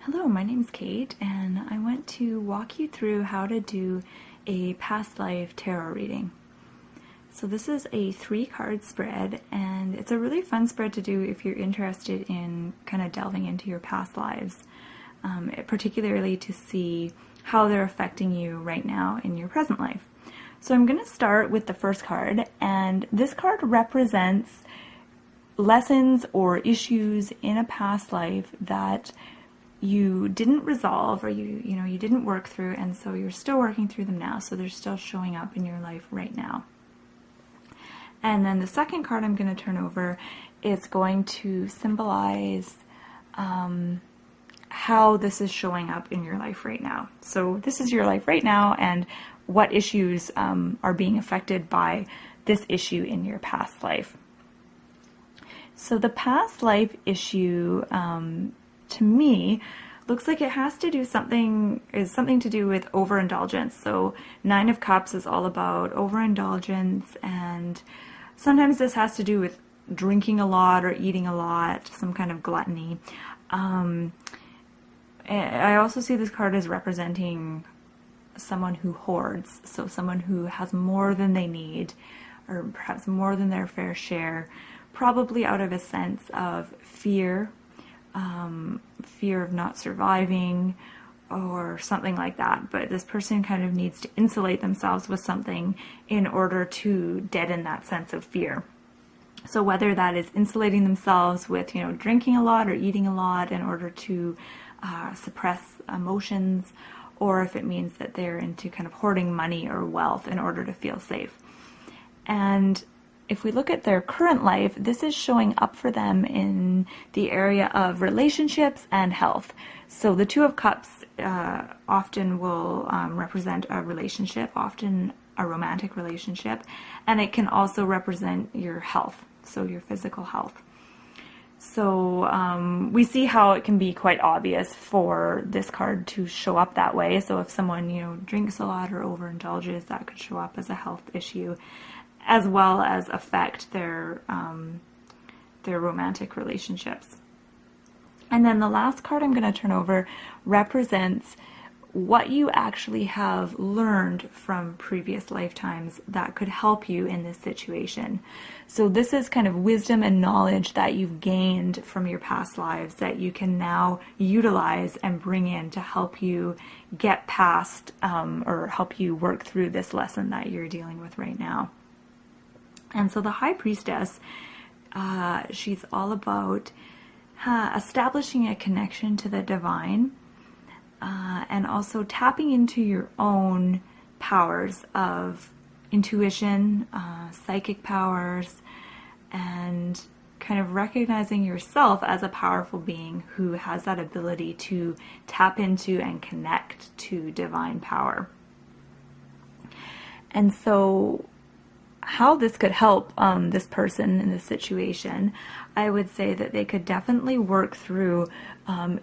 Hello, my name's Kate, and I want to walk you through how to do a past life tarot reading. So this is a 3-card spread, and it's a really fun spread to do if you're interested in kind of delving into your past lives, particularly to see how they're affecting you right now in your present life. So I'm going to start with the first card, and this card represents lessons or issues in a past life that you didn't resolve, or you didn't work through, and so you're still working through them now, so they're still showing up in your life right now. And then the second card I'm going to turn over is going to symbolize how this is showing up in your life right now. So this is your life right now, and what issues are being affected by this issue in your past life. So the past life issue, to me, looks like it has to do something to do with overindulgence. So 9 of Cups is all about overindulgence, and sometimes this has to do with drinking a lot or eating a lot, some kind of gluttony. I also see this card as representing someone who hoards, so someone who has more than they need, or perhaps more than their fair share, probably out of a sense of fear of not surviving or something like that. But this person kind of needs to insulate themselves with something in order to deaden that sense of fear. So whether that is insulating themselves with, drinking a lot or eating a lot in order to suppress emotions, or if it means that they're into kind of hoarding money or wealth in order to feel safe. And if we look at their current life, this is showing up for them in the area of relationships and health. So the 2 of Cups often will represent a relationship, often a romantic relationship, and it can also represent your health, so your physical health. So we see how it can be quite obvious for this card to show up that way. So if someone, drinks a lot or overindulges, that could show up as a health issue, as well as affect their romantic relationships. And then the last card I'm going to turn over represents what you actually have learned from previous lifetimes that could help you in this situation. So this is kind of wisdom and knowledge that you've gained from your past lives that you can now utilize and bring in to help you get past or help you work through this lesson that you're dealing with right now. And so the High Priestess, she's all about establishing a connection to the divine, and also tapping into your own powers of intuition, psychic powers, and kind of recognizing yourself as a powerful being who has that ability to tap into and connect to divine power. And so how this could help this person in this situation, I would say that they could definitely work through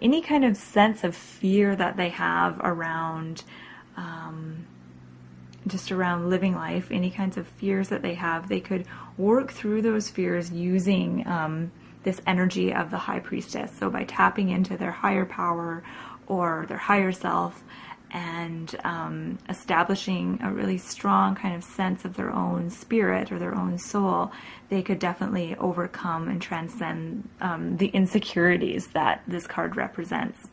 any kind of sense of fear that they have around just around living life, any kinds of fears that they have. They could work through those fears using this energy of the High Priestess. So by tapping into their higher power or their higher self, and establishing a really strong kind of sense of their own spirit or their own soul, they could definitely overcome and transcend the insecurities that this card represents.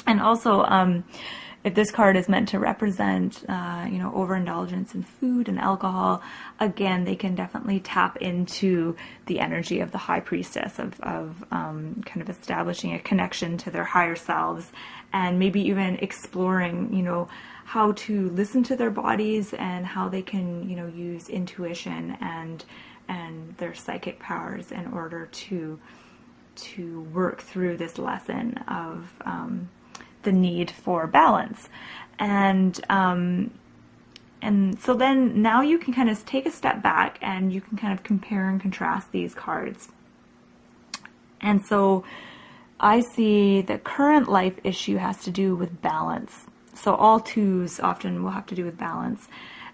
And also, if this card is meant to represent, overindulgence in food and alcohol, again, they can definitely tap into the energy of the High Priestess of kind of establishing a connection to their higher selves, and maybe even exploring, how to listen to their bodies and how they can, use intuition and their psychic powers in order to work through this lesson of the need for balance. And so then now you can kind of take a step back and you can kind of compare and contrast these cards. And so I see the current life issue has to do with balance. So all 2s often will have to do with balance.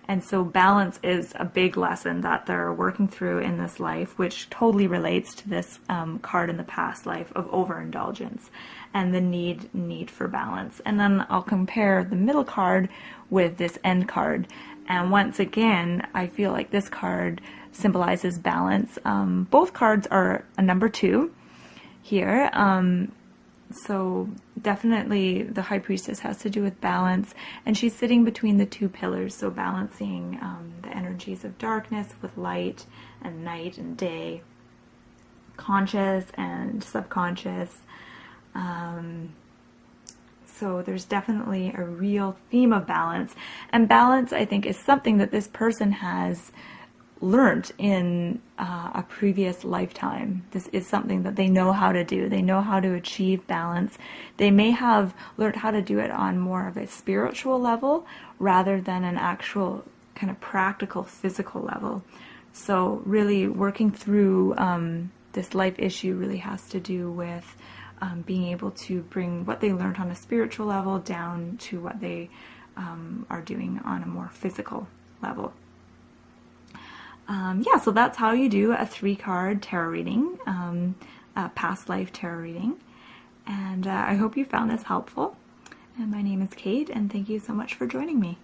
And so balance is a big lesson that they're working through in this life, which totally relates to this card in the past life of overindulgence and the need for balance. And then I'll compare the middle card with this end card. And once again, I feel like this card symbolizes balance. Both cards are a number 2 here. So definitely the High Priestess has to do with balance, and she's sitting between the 2 pillars, so balancing the energies of darkness with light, and night and day, conscious and subconscious. So there's definitely a real theme of balance, and balance, I think, is something that this person has learned in a previous lifetime. This is something that they know how to do. They know how to achieve balance. They may have learned how to do it on more of a spiritual level rather than an actual kind of practical physical level. So really working through this life issue really has to do with being able to bring what they learned on a spiritual level down to what they are doing on a more physical level. So that's how you do a 3-card tarot reading, a past life tarot reading. And I hope you found this helpful. And my name is Kate, and thank you so much for joining me.